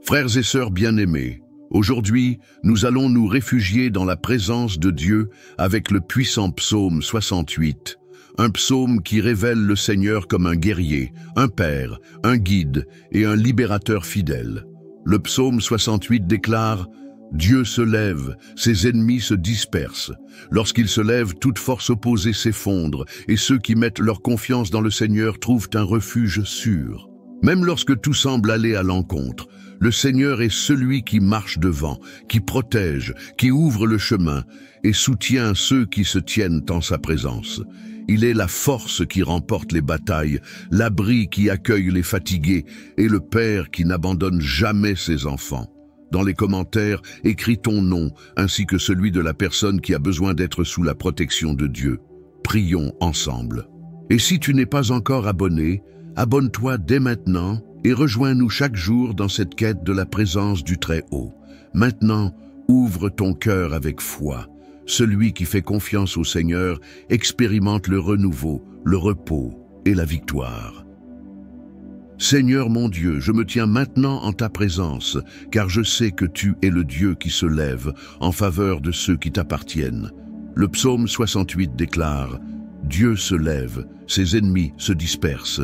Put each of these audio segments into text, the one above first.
Frères et sœurs bien-aimés, aujourd'hui, nous allons nous réfugier dans la présence de Dieu avec le puissant psaume 68, un psaume qui révèle le Seigneur comme un guerrier, un père, un guide et un libérateur fidèle. Le psaume 68 déclare « Dieu se lève, ses ennemis se dispersent. Lorsqu'il se lève, toute force opposée s'effondre, et ceux qui mettent leur confiance dans le Seigneur trouvent un refuge sûr. » Même lorsque tout semble aller à l'encontre, le Seigneur est celui qui marche devant, qui protège, qui ouvre le chemin et soutient ceux qui se tiennent en sa présence. Il est la force qui remporte les batailles, l'abri qui accueille les fatigués et le Père qui n'abandonne jamais ses enfants. Dans les commentaires, écris ton nom ainsi que celui de la personne qui a besoin d'être sous la protection de Dieu. Prions ensemble. Et si tu n'es pas encore abonné, abonne-toi dès maintenant et rejoins-nous chaque jour dans cette quête de la présence du Très-Haut. Maintenant, ouvre ton cœur avec foi. Celui qui fait confiance au Seigneur expérimente le renouveau, le repos et la victoire. Seigneur mon Dieu, je me tiens maintenant en ta présence, car je sais que tu es le Dieu qui se lève en faveur de ceux qui t'appartiennent. Le psaume 68 déclare « Dieu se lève, ses ennemis se dispersent.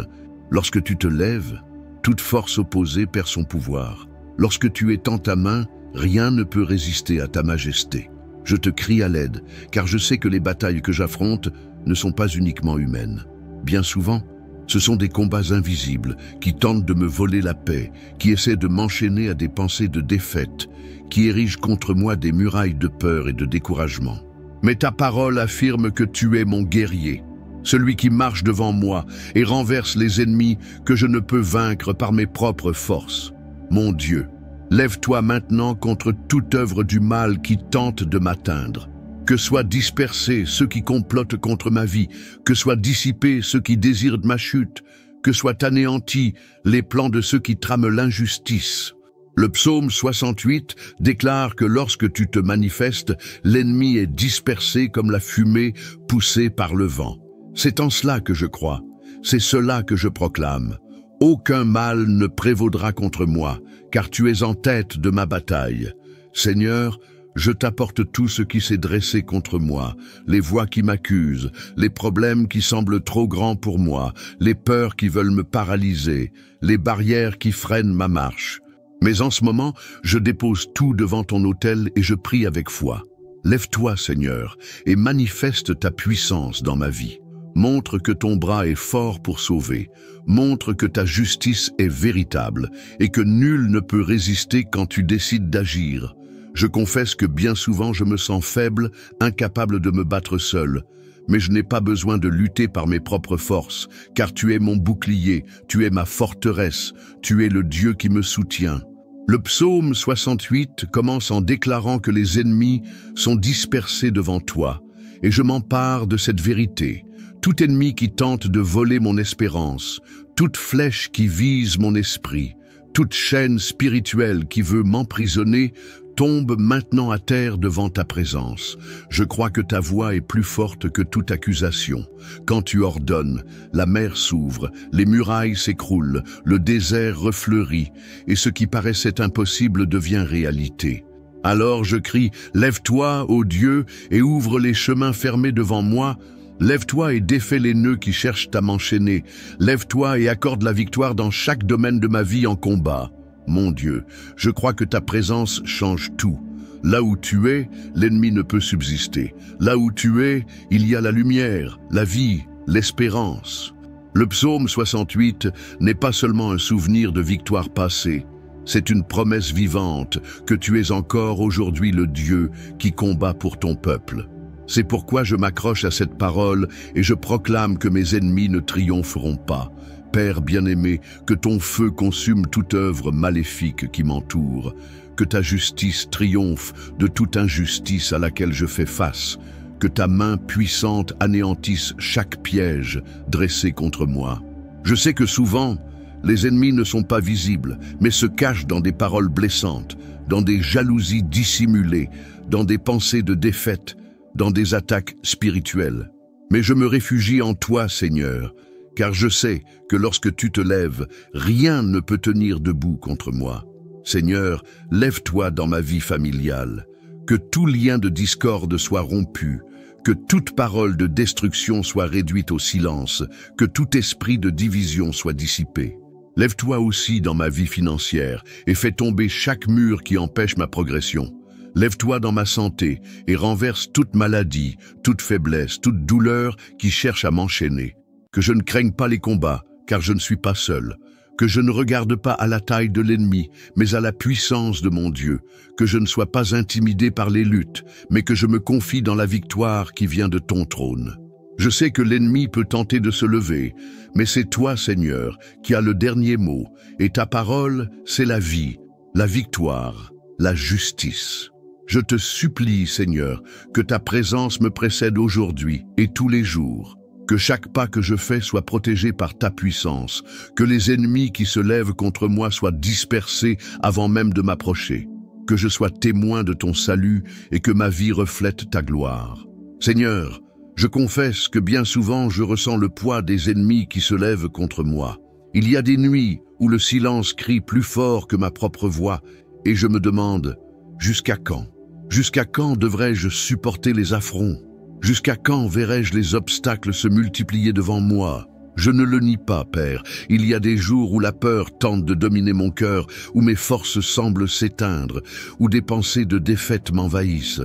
Lorsque tu te lèves, toute force opposée perd son pouvoir. Lorsque tu étends ta main, rien ne peut résister à ta majesté. Je te crie à l'aide, car je sais que les batailles que j'affronte ne sont pas uniquement humaines. Bien souvent, ce sont des combats invisibles qui tentent de me voler la paix, qui essaient de m'enchaîner à des pensées de défaite, qui érigent contre moi des murailles de peur et de découragement. Mais ta parole affirme que tu es mon guerrier, celui qui marche devant moi et renverse les ennemis que je ne peux vaincre par mes propres forces. Mon Dieu, lève-toi maintenant contre toute œuvre du mal qui tente de m'atteindre. Que soient dispersés ceux qui complotent contre ma vie, que soient dissipés ceux qui désirent ma chute, que soient anéantis les plans de ceux qui trament l'injustice. Le psaume 68 déclare que lorsque tu te manifestes, l'ennemi est dispersé comme la fumée poussée par le vent. C'est en cela que je crois, c'est cela que je proclame. Aucun mal ne prévaudra contre moi, car tu es en tête de ma bataille. Seigneur, je t'apporte tout ce qui s'est dressé contre moi, les voix qui m'accusent, les problèmes qui semblent trop grands pour moi, les peurs qui veulent me paralyser, les barrières qui freinent ma marche. Mais en ce moment, je dépose tout devant ton autel et je prie avec foi. Lève-toi, Seigneur, et manifeste ta puissance dans ma vie. Montre que ton bras est fort pour sauver. Montre que ta justice est véritable et que nul ne peut résister quand tu décides d'agir. Je confesse que bien souvent je me sens faible, incapable de me battre seul. Mais je n'ai pas besoin de lutter par mes propres forces, car tu es mon bouclier, tu es ma forteresse, tu es le Dieu qui me soutient. Le psaume 68 commence en déclarant que les ennemis sont dispersés devant toi, et je m'empare de cette vérité. Tout ennemi qui tente de voler mon espérance, toute flèche qui vise mon esprit, toute chaîne spirituelle qui veut m'emprisonner, tombe maintenant à terre devant ta présence. Je crois que ta voix est plus forte que toute accusation. Quand tu ordonnes, la mer s'ouvre, les murailles s'écroulent, le désert refleurit, et ce qui paraissait impossible devient réalité. Alors je crie, lève-toi, ô Dieu, et ouvre les chemins fermés devant moi. Lève-toi et défais les nœuds qui cherchent à m'enchaîner. Lève-toi et accorde la victoire dans chaque domaine de ma vie en combat. Mon Dieu, je crois que ta présence change tout. Là où tu es, l'ennemi ne peut subsister. Là où tu es, il y a la lumière, la vie, l'espérance. Le psaume 68 n'est pas seulement un souvenir de victoire passée. C'est une promesse vivante que tu es encore aujourd'hui le Dieu qui combat pour ton peuple. C'est pourquoi je m'accroche à cette parole et je proclame que mes ennemis ne triompheront pas. Père bien-aimé, que ton feu consume toute œuvre maléfique qui m'entoure, que ta justice triomphe de toute injustice à laquelle je fais face, que ta main puissante anéantisse chaque piège dressé contre moi. Je sais que souvent, les ennemis ne sont pas visibles, mais se cachent dans des paroles blessantes, dans des jalousies dissimulées, dans des pensées de défaite, dans des attaques spirituelles. Mais je me réfugie en toi, Seigneur, car je sais que lorsque tu te lèves, rien ne peut tenir debout contre moi. Seigneur, lève-toi dans ma vie familiale. Que tout lien de discorde soit rompu, que toute parole de destruction soit réduite au silence, que tout esprit de division soit dissipé. Lève-toi aussi dans ma vie financière et fais tomber chaque mur qui empêche ma progression. Lève-toi dans ma santé et renverse toute maladie, toute faiblesse, toute douleur qui cherche à m'enchaîner. Que je ne craigne pas les combats, car je ne suis pas seul. Que je ne regarde pas à la taille de l'ennemi, mais à la puissance de mon Dieu. Que je ne sois pas intimidé par les luttes, mais que je me confie dans la victoire qui vient de ton trône. Je sais que l'ennemi peut tenter de se lever, mais c'est toi, Seigneur, qui as le dernier mot, et ta parole, c'est la vie, la victoire, la justice. Je te supplie, Seigneur, que ta présence me précède aujourd'hui et tous les jours. Que chaque pas que je fais soit protégé par ta puissance, que les ennemis qui se lèvent contre moi soient dispersés avant même de m'approcher, que je sois témoin de ton salut et que ma vie reflète ta gloire. Seigneur, je confesse que bien souvent je ressens le poids des ennemis qui se lèvent contre moi. Il y a des nuits où le silence crie plus fort que ma propre voix et je me demande, jusqu'à quand? Jusqu'à quand devrais-je supporter les affronts? Jusqu'à quand verrai-je les obstacles se multiplier devant moi? Je ne le nie pas, Père. Il y a des jours où la peur tente de dominer mon cœur, où mes forces semblent s'éteindre, où des pensées de défaite m'envahissent.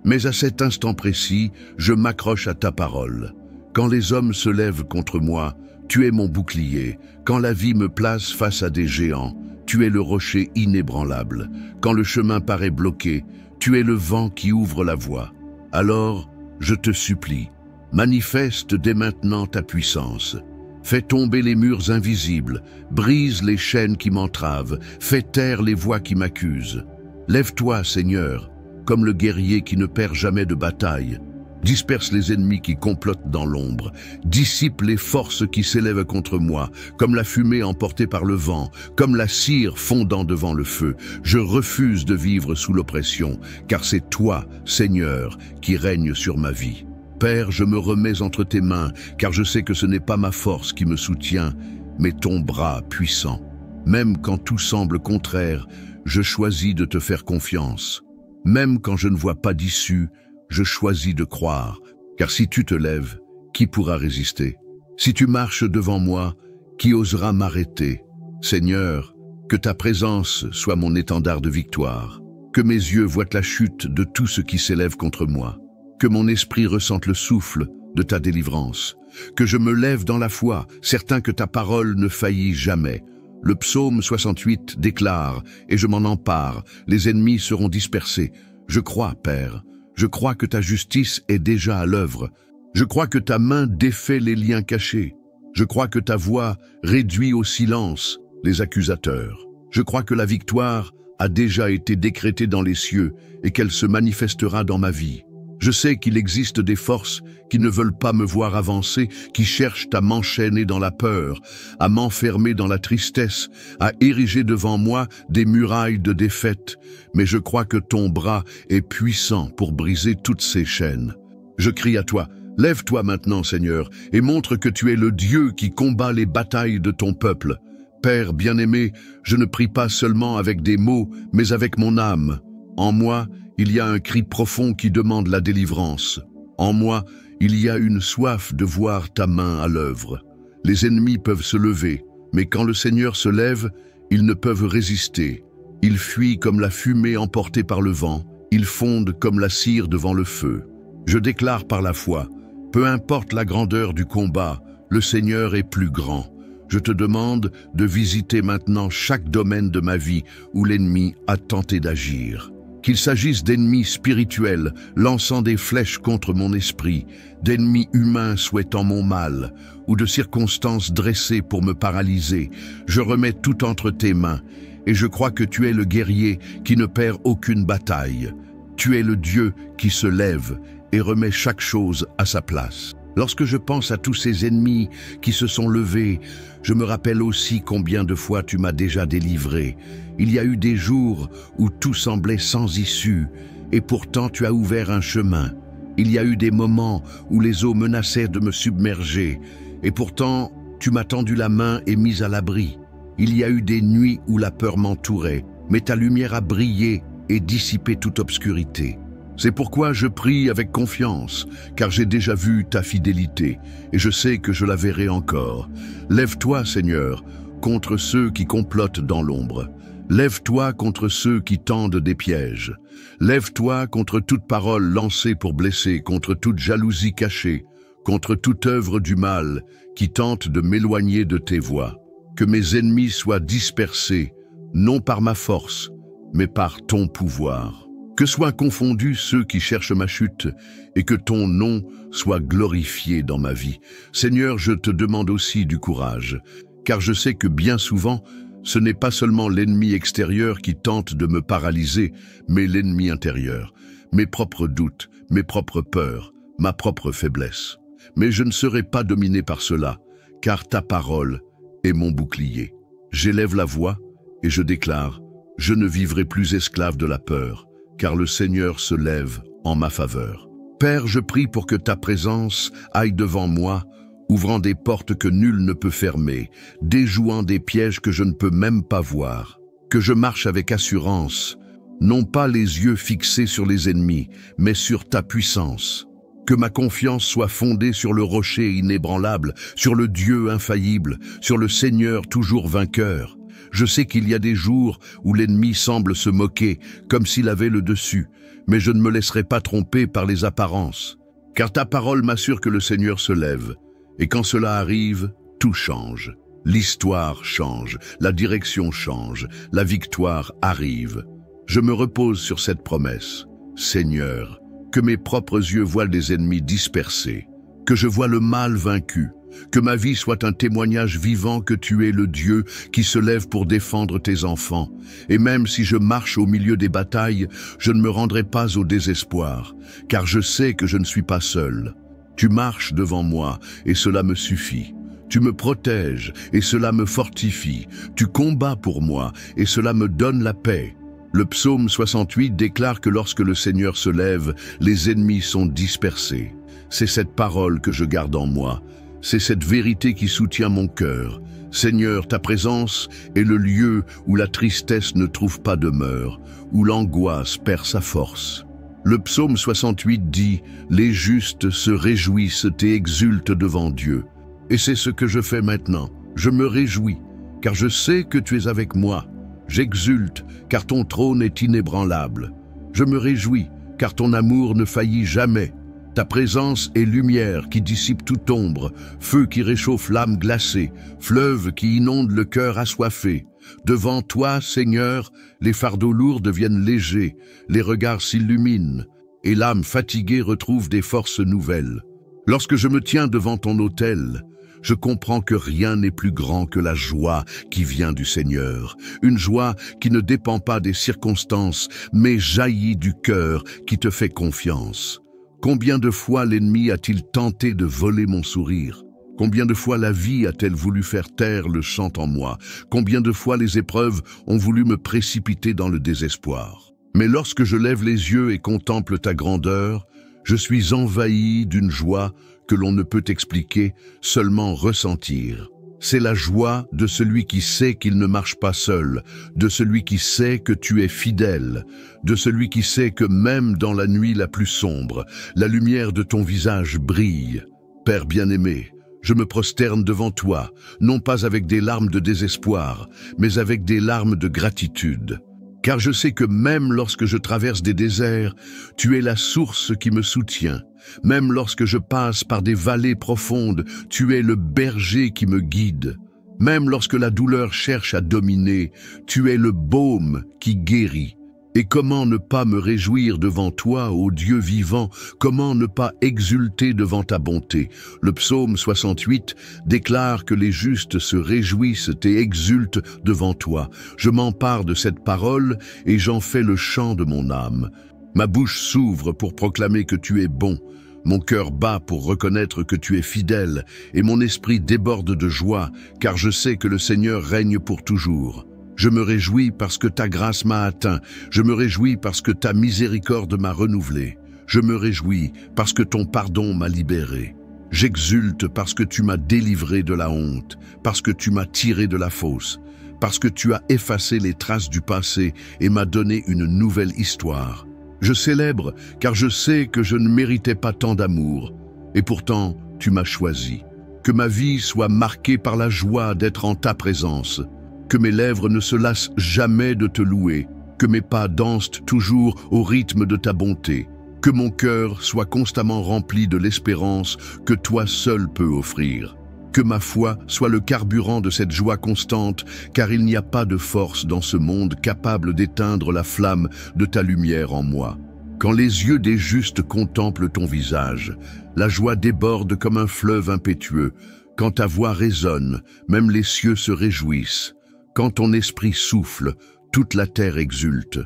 Mais à cet instant précis, je m'accroche à ta parole. Quand les hommes se lèvent contre moi, tu es mon bouclier. Quand la vie me place face à des géants, tu es le rocher inébranlable. Quand le chemin paraît bloqué, tu es le vent qui ouvre la voie. Alors, je te supplie, manifeste dès maintenant ta puissance. Fais tomber les murs invisibles, brise les chaînes qui m'entravent, fais taire les voix qui m'accusent. Lève-toi, Seigneur, comme le guerrier qui ne perd jamais de bataille. Disperse les ennemis qui complotent dans l'ombre. Dissipe les forces qui s'élèvent contre moi, comme la fumée emportée par le vent, comme la cire fondant devant le feu. Je refuse de vivre sous l'oppression, car c'est toi, Seigneur, qui règne sur ma vie. Père, je me remets entre tes mains, car je sais que ce n'est pas ma force qui me soutient, mais ton bras puissant. Même quand tout semble contraire, je choisis de te faire confiance. Même quand je ne vois pas d'issue, je choisis de croire, car si tu te lèves, qui pourra résister? Si tu marches devant moi, qui osera m'arrêter? Seigneur, que ta présence soit mon étendard de victoire, que mes yeux voient la chute de tout ce qui s'élève contre moi, que mon esprit ressente le souffle de ta délivrance, que je me lève dans la foi, certain que ta parole ne faillit jamais. Le psaume 68 déclare, et je m'en empare, les ennemis seront dispersés. Je crois, Père, je crois que ta justice est déjà à l'œuvre. Je crois que ta main défait les liens cachés. Je crois que ta voix réduit au silence les accusateurs. Je crois que la victoire a déjà été décrétée dans les cieux et qu'elle se manifestera dans ma vie. Je sais qu'il existe des forces qui ne veulent pas me voir avancer, qui cherchent à m'enchaîner dans la peur, à m'enfermer dans la tristesse, à ériger devant moi des murailles de défaite. Mais je crois que ton bras est puissant pour briser toutes ces chaînes. Je crie à toi, lève-toi maintenant, Seigneur, et montre que tu es le Dieu qui combat les batailles de ton peuple. Père bien-aimé, je ne prie pas seulement avec des mots, mais avec mon âme. En moi, il y a un cri profond qui demande la délivrance. En moi, il y a une soif de voir ta main à l'œuvre. Les ennemis peuvent se lever, mais quand le Seigneur se lève, ils ne peuvent résister. Ils fuient comme la fumée emportée par le vent, ils fondent comme la cire devant le feu. Je déclare par la foi, peu importe la grandeur du combat, le Seigneur est plus grand. Je te demande de visiter maintenant chaque domaine de ma vie où l'ennemi a tenté d'agir. Qu'il s'agisse d'ennemis spirituels lançant des flèches contre mon esprit, d'ennemis humains souhaitant mon mal, ou de circonstances dressées pour me paralyser, je remets tout entre tes mains, et je crois que tu es le guerrier qui ne perd aucune bataille. Tu es le Dieu qui se lève et remet chaque chose à sa place. Lorsque je pense à tous ces ennemis qui se sont levés, je me rappelle aussi combien de fois tu m'as déjà délivré. Il y a eu des jours où tout semblait sans issue, et pourtant tu as ouvert un chemin. Il y a eu des moments où les eaux menaçaient de me submerger, et pourtant tu m'as tendu la main et mis à l'abri. Il y a eu des nuits où la peur m'entourait, mais ta lumière a brillé et dissipé toute obscurité. C'est pourquoi je prie avec confiance, car j'ai déjà vu ta fidélité, et je sais que je la verrai encore. Lève-toi, Seigneur, contre ceux qui complotent dans l'ombre. Lève-toi contre ceux qui tendent des pièges. Lève-toi contre toute parole lancée pour blesser, contre toute jalousie cachée, contre toute œuvre du mal qui tente de m'éloigner de tes voies. Que mes ennemis soient dispersés, non par ma force, mais par ton pouvoir. Que soient confondus ceux qui cherchent ma chute, et que ton nom soit glorifié dans ma vie. Seigneur, je te demande aussi du courage, car je sais que bien souvent, ce n'est pas seulement l'ennemi extérieur qui tente de me paralyser, mais l'ennemi intérieur, mes propres doutes, mes propres peurs, ma propre faiblesse. Mais je ne serai pas dominé par cela, car ta parole est mon bouclier. J'élève la voix et je déclare, je ne vivrai plus esclave de la peur, car le Seigneur se lève en ma faveur. Père, je prie pour que ta présence aille devant moi, ouvrant des portes que nul ne peut fermer, déjouant des pièges que je ne peux même pas voir. Que je marche avec assurance, non pas les yeux fixés sur les ennemis, mais sur ta puissance. Que ma confiance soit fondée sur le rocher inébranlable, sur le Dieu infaillible, sur le Seigneur toujours vainqueur. Je sais qu'il y a des jours où l'ennemi semble se moquer, comme s'il avait le dessus, mais je ne me laisserai pas tromper par les apparences. Car ta parole m'assure que le Seigneur se lève, et quand cela arrive, tout change. L'histoire change, la direction change, la victoire arrive. Je me repose sur cette promesse. Seigneur, que mes propres yeux voient les ennemis dispersés, que je vois le mal vaincu, que ma vie soit un témoignage vivant que tu es le Dieu qui se lève pour défendre tes enfants. Et même si je marche au milieu des batailles, je ne me rendrai pas au désespoir, car je sais que je ne suis pas seul. Tu marches devant moi, et cela me suffit. Tu me protèges, et cela me fortifie. Tu combats pour moi, et cela me donne la paix. Le psaume 68 déclare que lorsque le Seigneur se lève, les ennemis sont dispersés. C'est cette parole que je garde en moi. C'est cette vérité qui soutient mon cœur. Seigneur, ta présence est le lieu où la tristesse ne trouve pas demeure, où l'angoisse perd sa force. Le psaume 68 dit « Les justes se réjouissent et exultent devant Dieu ». Et c'est ce que je fais maintenant. Je me réjouis, car je sais que tu es avec moi. J'exulte, car ton trône est inébranlable. Je me réjouis, car ton amour ne faillit jamais. Ta présence est lumière qui dissipe toute ombre, feu qui réchauffe l'âme glacée, fleuve qui inonde le cœur assoiffé. Devant toi, Seigneur, les fardeaux lourds deviennent légers, les regards s'illuminent, et l'âme fatiguée retrouve des forces nouvelles. Lorsque je me tiens devant ton autel, je comprends que rien n'est plus grand que la joie qui vient du Seigneur. Une joie qui ne dépend pas des circonstances, mais jaillit du cœur qui te fait confiance. Combien de fois l'ennemi a-t-il tenté de voler mon sourire? Combien de fois la vie a-t-elle voulu faire taire le chant en moi? Combien de fois les épreuves ont voulu me précipiter dans le désespoir? Mais lorsque je lève les yeux et contemple ta grandeur, je suis envahi d'une joie que l'on ne peut expliquer, seulement ressentir. C'est la joie de celui qui sait qu'il ne marche pas seul, de celui qui sait que tu es fidèle, de celui qui sait que même dans la nuit la plus sombre, la lumière de ton visage brille. Père bien-aimé, je me prosterne devant toi, non pas avec des larmes de désespoir, mais avec des larmes de gratitude. Car je sais que même lorsque je traverse des déserts, tu es la source qui me soutient. Même lorsque je passe par des vallées profondes, tu es le berger qui me guide. Même lorsque la douleur cherche à dominer, tu es le baume qui guérit. Et comment ne pas me réjouir devant toi, ô Dieu vivant? Comment ne pas exulter devant ta bonté? Le psaume 68 déclare que les justes se réjouissent et exultent devant toi. Je m'empare de cette parole et j'en fais le chant de mon âme. Ma bouche s'ouvre pour proclamer que tu es bon. Mon cœur bat pour reconnaître que tu es fidèle et mon esprit déborde de joie, car je sais que le Seigneur règne pour toujours. Je me réjouis parce que ta grâce m'a atteint. Je me réjouis parce que ta miséricorde m'a renouvelé. Je me réjouis parce que ton pardon m'a libéré. J'exulte parce que tu m'as délivré de la honte, parce que tu m'as tiré de la fosse, parce que tu as effacé les traces du passé et m'as donné une nouvelle histoire. Je célèbre car je sais que je ne méritais pas tant d'amour, et pourtant tu m'as choisi. Que ma vie soit marquée par la joie d'être en ta présence, que mes lèvres ne se lassent jamais de te louer, que mes pas dansent toujours au rythme de ta bonté, que mon cœur soit constamment rempli de l'espérance que toi seul peux offrir. Que ma foi soit le carburant de cette joie constante, car il n'y a pas de force dans ce monde capable d'éteindre la flamme de ta lumière en moi. Quand les yeux des justes contemplent ton visage, la joie déborde comme un fleuve impétueux. Quand ta voix résonne, même les cieux se réjouissent. Quand ton esprit souffle, toute la terre exulte.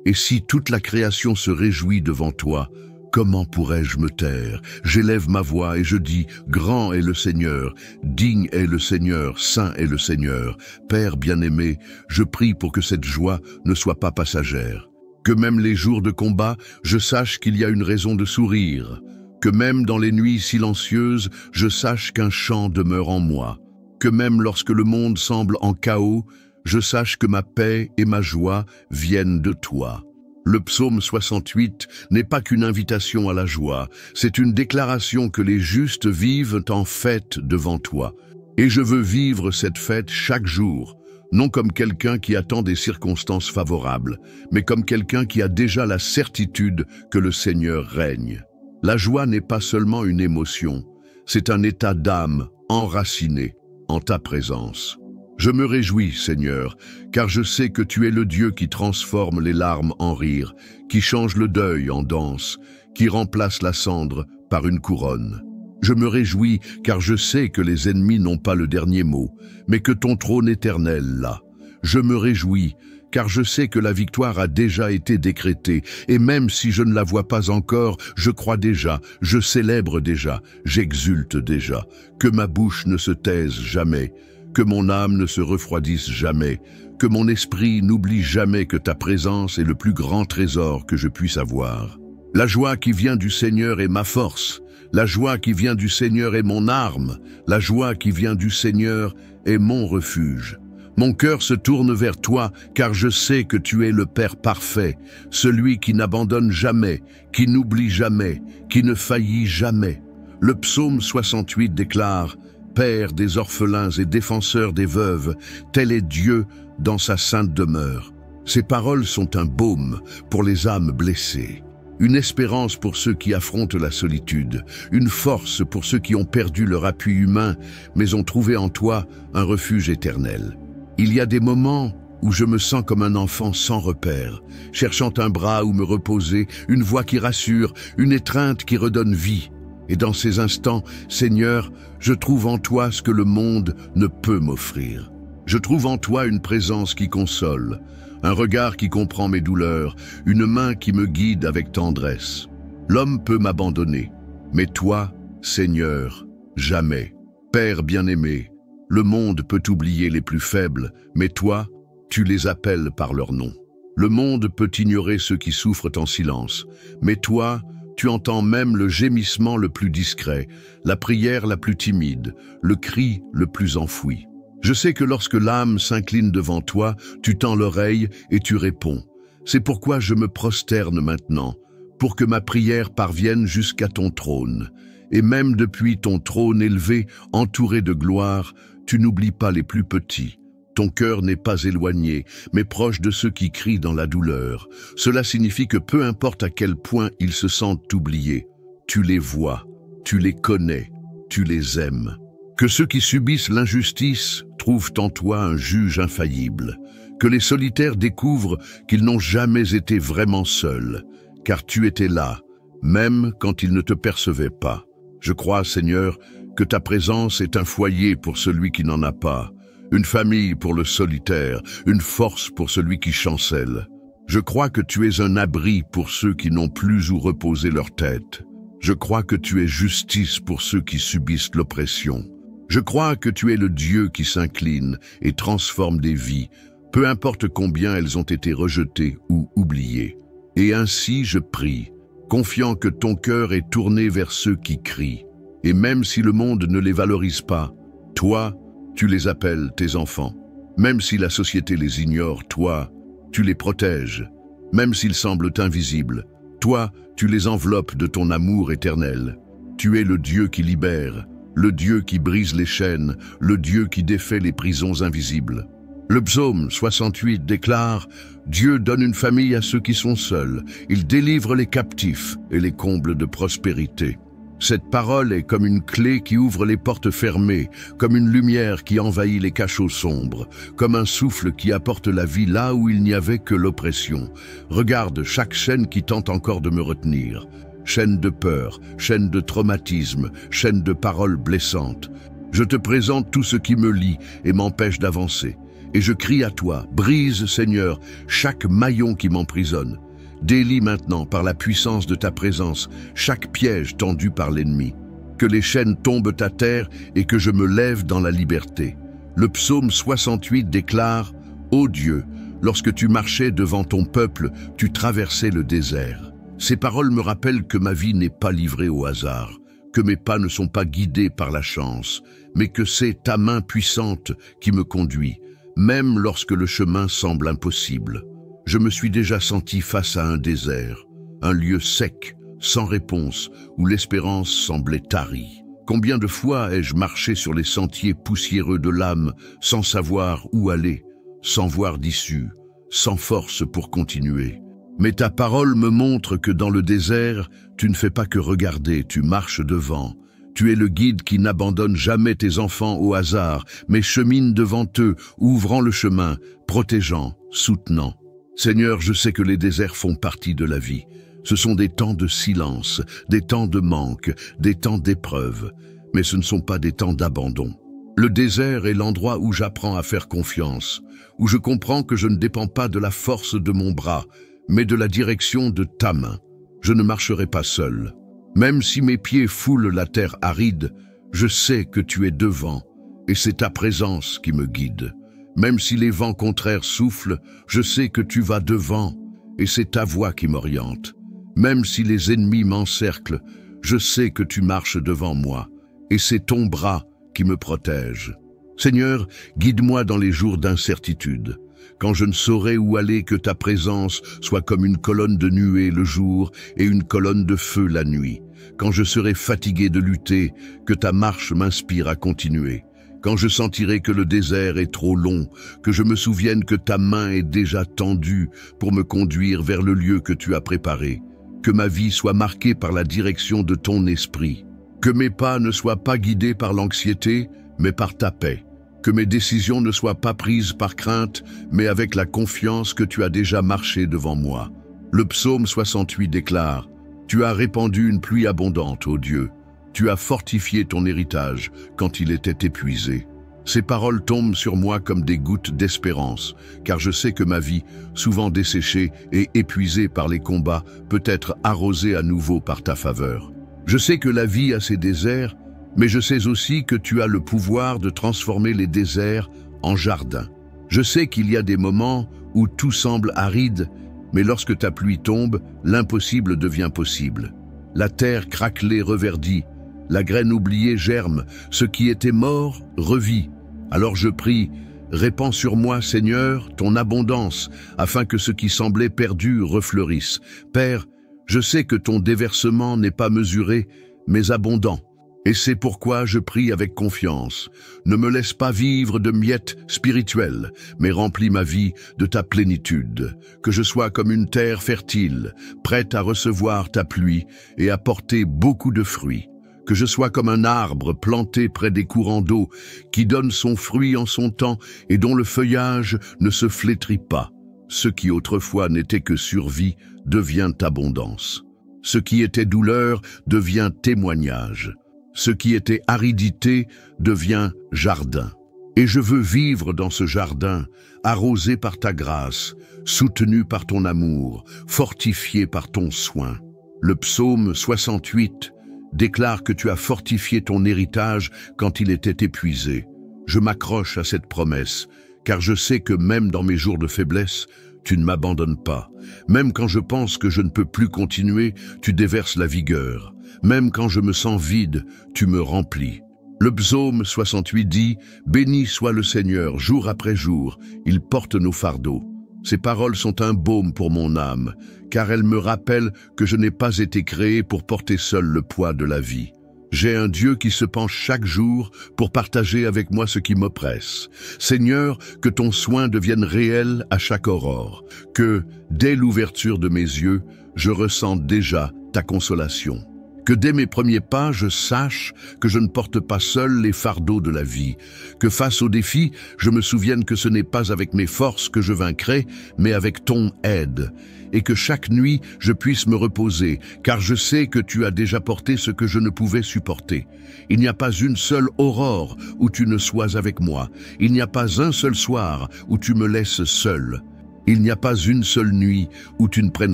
Et si toute la création se réjouit devant toi, comment pourrais-je me taire? J'élève ma voix et je dis, grand est le Seigneur, digne est le Seigneur, saint est le Seigneur. Père bien-aimé, je prie pour que cette joie ne soit pas passagère. Que même les jours de combat, je sache qu'il y a une raison de sourire. Que même dans les nuits silencieuses, je sache qu'un chant demeure en moi. Que même lorsque le monde semble en chaos, je sache que ma paix et ma joie viennent de toi. Le psaume 68 n'est pas qu'une invitation à la joie, c'est une déclaration que les justes vivent en fête devant toi. Et je veux vivre cette fête chaque jour, non comme quelqu'un qui attend des circonstances favorables, mais comme quelqu'un qui a déjà la certitude que le Seigneur règne. La joie n'est pas seulement une émotion, c'est un état d'âme enraciné en ta présence. Je me réjouis, Seigneur, car je sais que tu es le Dieu qui transforme les larmes en rire, qui change le deuil en danse, qui remplace la cendre par une couronne. Je me réjouis car je sais que les ennemis n'ont pas le dernier mot, mais que ton trône éternel l'a. Je me réjouis car je sais que la victoire a déjà été décrétée, et même si je ne la vois pas encore, je crois déjà, je célèbre déjà, j'exulte déjà, que ma bouche ne se taise jamais, que mon âme ne se refroidisse jamais, que mon esprit n'oublie jamais que ta présence est le plus grand trésor que je puisse avoir. La joie qui vient du Seigneur est ma force, la joie qui vient du Seigneur est mon arme, la joie qui vient du Seigneur est mon refuge. Mon cœur se tourne vers toi, car je sais que tu es le Père parfait, celui qui n'abandonne jamais, qui n'oublie jamais, qui ne faillit jamais. Le psaume 68 déclare « Père des orphelins et défenseur des veuves, tel est Dieu dans sa sainte demeure. » Ces paroles sont un baume pour les âmes blessées, une espérance pour ceux qui affrontent la solitude, une force pour ceux qui ont perdu leur appui humain, mais ont trouvé en toi un refuge éternel. Il y a des moments où je me sens comme un enfant sans repère, cherchant un bras où me reposer, une voix qui rassure, une étreinte qui redonne vie. Et dans ces instants, Seigneur, je trouve en toi ce que le monde ne peut m'offrir. Je trouve en toi une présence qui console, un regard qui comprend mes douleurs, une main qui me guide avec tendresse. L'homme peut m'abandonner, mais toi, Seigneur, jamais. Père bien-aimé, le monde peut oublier les plus faibles, mais toi, tu les appelles par leur nom. Le monde peut ignorer ceux qui souffrent en silence, mais toi, tu entends même le gémissement le plus discret, la prière la plus timide, le cri le plus enfoui. Je sais que lorsque l'âme s'incline devant toi, tu tends l'oreille et tu réponds. C'est pourquoi je me prosterne maintenant, pour que ma prière parvienne jusqu'à ton trône. Et même depuis ton trône élevé, entouré de gloire, tu n'oublies pas les plus petits. Ton cœur n'est pas éloigné, mais proche de ceux qui crient dans la douleur. Cela signifie que peu importe à quel point ils se sentent oubliés, tu les vois, tu les connais, tu les aimes. Que ceux qui subissent l'injustice trouvent en toi un juge infaillible. Que les solitaires découvrent qu'ils n'ont jamais été vraiment seuls, car tu étais là, même quand ils ne te percevaient pas. Je crois, Seigneur, que ta présence est un foyer pour celui qui n'en a pas, une famille pour le solitaire, une force pour celui qui chancelle. Je crois que tu es un abri pour ceux qui n'ont plus où reposer leur tête. Je crois que tu es justice pour ceux qui subissent l'oppression. Je crois que tu es le Dieu qui s'incline et transforme des vies, peu importe combien elles ont été rejetées ou oubliées. Et ainsi je prie, confiant que ton cœur est tourné vers ceux qui crient. Et même si le monde ne les valorise pas, toi, tu les appelles tes enfants. Même si la société les ignore, toi, tu les protèges. Même s'ils semblent invisibles, toi, tu les enveloppes de ton amour éternel. Tu es le Dieu qui libère, le Dieu qui brise les chaînes, le Dieu qui défait les prisons invisibles. Le psaume 68 déclare « Dieu donne une famille à ceux qui sont seuls, il délivre les captifs et les comble de prospérité. » Cette parole est comme une clé qui ouvre les portes fermées, comme une lumière qui envahit les cachots sombres, comme un souffle qui apporte la vie là où il n'y avait que l'oppression. Regarde chaque chaîne qui tente encore de me retenir. Chaîne de peur, chaîne de traumatisme, chaîne de paroles blessantes. Je te présente tout ce qui me lie et m'empêche d'avancer. Et je crie à toi, brise, Seigneur, chaque maillon qui m'emprisonne. Délie maintenant par la puissance de ta présence chaque piège tendu par l'ennemi. Que les chaînes tombent à terre et que je me lève dans la liberté. Le psaume 68 déclare « Ô Dieu, lorsque tu marchais devant ton peuple, tu traversais le désert. » Ces paroles me rappellent que ma vie n'est pas livrée au hasard, que mes pas ne sont pas guidés par la chance, mais que c'est ta main puissante qui me conduit, même lorsque le chemin semble impossible. Je me suis déjà senti face à un désert, un lieu sec, sans réponse, où l'espérance semblait tarie. Combien de fois ai-je marché sur les sentiers poussiéreux de l'âme, sans savoir où aller, sans voir d'issue, sans force pour continuer. Mais ta parole me montre que dans le désert, tu ne fais pas que regarder, tu marches devant. Tu es le guide qui n'abandonne jamais tes enfants au hasard, mais chemine devant eux, ouvrant le chemin, protégeant, soutenant. Seigneur, je sais que les déserts font partie de la vie. Ce sont des temps de silence, des temps de manque, des temps d'épreuve, mais ce ne sont pas des temps d'abandon. Le désert est l'endroit où j'apprends à faire confiance, où je comprends que je ne dépends pas de la force de mon bras, mais de la direction de ta main. Je ne marcherai pas seul. Même si mes pieds foulent la terre aride, je sais que tu es devant, et c'est ta présence qui me guide. Même si les vents contraires soufflent, je sais que tu vas devant, et c'est ta voix qui m'oriente. Même si les ennemis m'encerclent, je sais que tu marches devant moi, et c'est ton bras qui me protège. Seigneur, guide-moi dans les jours d'incertitude. Quand je ne saurais où aller, que ta présence soit comme une colonne de nuée le jour et une colonne de feu la nuit. Quand je serai fatigué de lutter, que ta marche m'inspire à continuer. Quand je sentirai que le désert est trop long, que je me souvienne que ta main est déjà tendue pour me conduire vers le lieu que tu as préparé. Que ma vie soit marquée par la direction de ton esprit. Que mes pas ne soient pas guidés par l'anxiété, mais par ta paix. Que mes décisions ne soient pas prises par crainte, mais avec la confiance que tu as déjà marché devant moi. Le psaume 68 déclare « Tu as répandu une pluie abondante, ô Dieu. Tu as fortifié ton héritage quand il était épuisé. » Ces paroles tombent sur moi comme des gouttes d'espérance, car je sais que ma vie, souvent desséchée et épuisée par les combats, peut être arrosée à nouveau par ta faveur. Je sais que la vie a ses déserts, mais je sais aussi que tu as le pouvoir de transformer les déserts en jardins. Je sais qu'il y a des moments où tout semble aride, mais lorsque ta pluie tombe, l'impossible devient possible. La terre craquelée reverdit, la graine oubliée germe, ce qui était mort revit. Alors je prie, répands sur moi, Seigneur, ton abondance, afin que ce qui semblait perdu refleurisse. Père, je sais que ton déversement n'est pas mesuré, mais abondant. Et c'est pourquoi je prie avec confiance. Ne me laisse pas vivre de miettes spirituelles, mais remplis ma vie de ta plénitude. Que je sois comme une terre fertile, prête à recevoir ta pluie et à porter beaucoup de fruits. Que je sois comme un arbre planté près des courants d'eau, qui donne son fruit en son temps et dont le feuillage ne se flétrit pas. Ce qui autrefois n'était que survie devient abondance. Ce qui était douleur devient témoignage. Ce qui était aridité devient jardin. Et je veux vivre dans ce jardin, arrosé par ta grâce, soutenu par ton amour, fortifié par ton soin. Le psaume 68 déclare que tu as fortifié ton héritage quand il était épuisé. Je m'accroche à cette promesse, car je sais que même dans mes jours de faiblesse, tu ne m'abandonnes pas. Même quand je pense que je ne peux plus continuer, tu déverses la vigueur. Même quand je me sens vide, tu me remplis. Le psaume 68 dit « Béni soit le Seigneur, jour après jour, il porte nos fardeaux. » Ces paroles sont un baume pour mon âme, car elles me rappellent que je n'ai pas été créé pour porter seul le poids de la vie. J'ai un Dieu qui se penche chaque jour pour partager avec moi ce qui m'oppresse. Seigneur, que ton soin devienne réel à chaque aurore, que, dès l'ouverture de mes yeux, je ressente déjà ta consolation. Que dès mes premiers pas, je sache que je ne porte pas seul les fardeaux de la vie. Que face aux défis, je me souvienne que ce n'est pas avec mes forces que je vaincrai, mais avec ton aide. Et que chaque nuit, je puisse me reposer, car je sais que tu as déjà porté ce que je ne pouvais supporter. Il n'y a pas une seule aurore où tu ne sois avec moi. Il n'y a pas un seul soir où tu me laisses seul. Il n'y a pas une seule nuit où tu ne prennes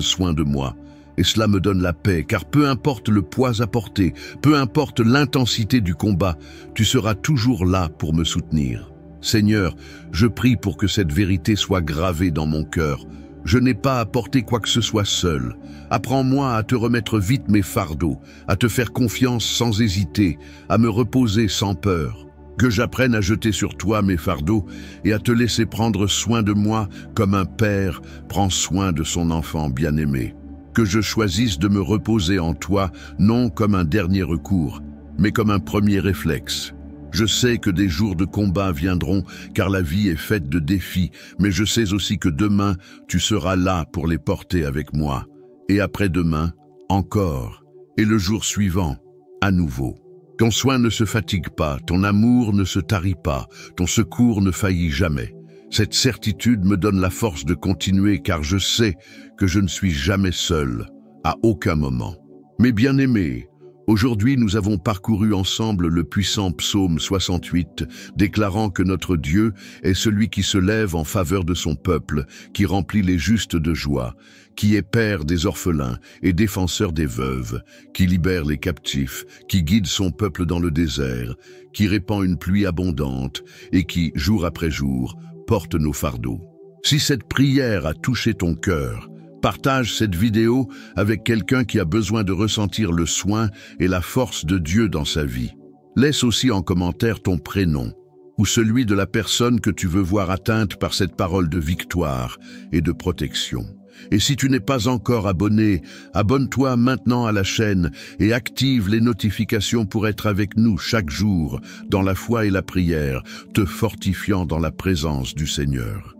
soin de moi. Et cela me donne la paix, car peu importe le poids à porter, peu importe l'intensité du combat, tu seras toujours là pour me soutenir. Seigneur, je prie pour que cette vérité soit gravée dans mon cœur. Je n'ai pas à porter quoi que ce soit seul. Apprends-moi à te remettre vite mes fardeaux, à te faire confiance sans hésiter, à me reposer sans peur. Que j'apprenne à jeter sur toi mes fardeaux et à te laisser prendre soin de moi comme un père prend soin de son enfant bien-aimé. Que je choisisse de me reposer en toi, non comme un dernier recours, mais comme un premier réflexe. Je sais que des jours de combat viendront, car la vie est faite de défis, mais je sais aussi que demain, tu seras là pour les porter avec moi. Et après-demain, encore. Et le jour suivant, à nouveau. Ton soin ne se fatigue pas, ton amour ne se tarit pas, ton secours ne faillit jamais. Cette certitude me donne la force de continuer, car je sais que je ne suis jamais seul, à aucun moment. Mes bien-aimés, aujourd'hui nous avons parcouru ensemble le puissant psaume 68, déclarant que notre Dieu est celui qui se lève en faveur de son peuple, qui remplit les justes de joie, qui est père des orphelins et défenseur des veuves, qui libère les captifs, qui guide son peuple dans le désert, qui répand une pluie abondante et qui, jour après jour, porte nos fardeaux. Si cette prière a touché ton cœur, partage cette vidéo avec quelqu'un qui a besoin de ressentir le soin et la force de Dieu dans sa vie. Laisse aussi en commentaire ton prénom ou celui de la personne que tu veux voir atteinte par cette parole de victoire et de protection. Et si tu n'es pas encore abonné, abonne-toi maintenant à la chaîne et active les notifications pour être avec nous chaque jour dans la foi et la prière, te fortifiant dans la présence du Seigneur.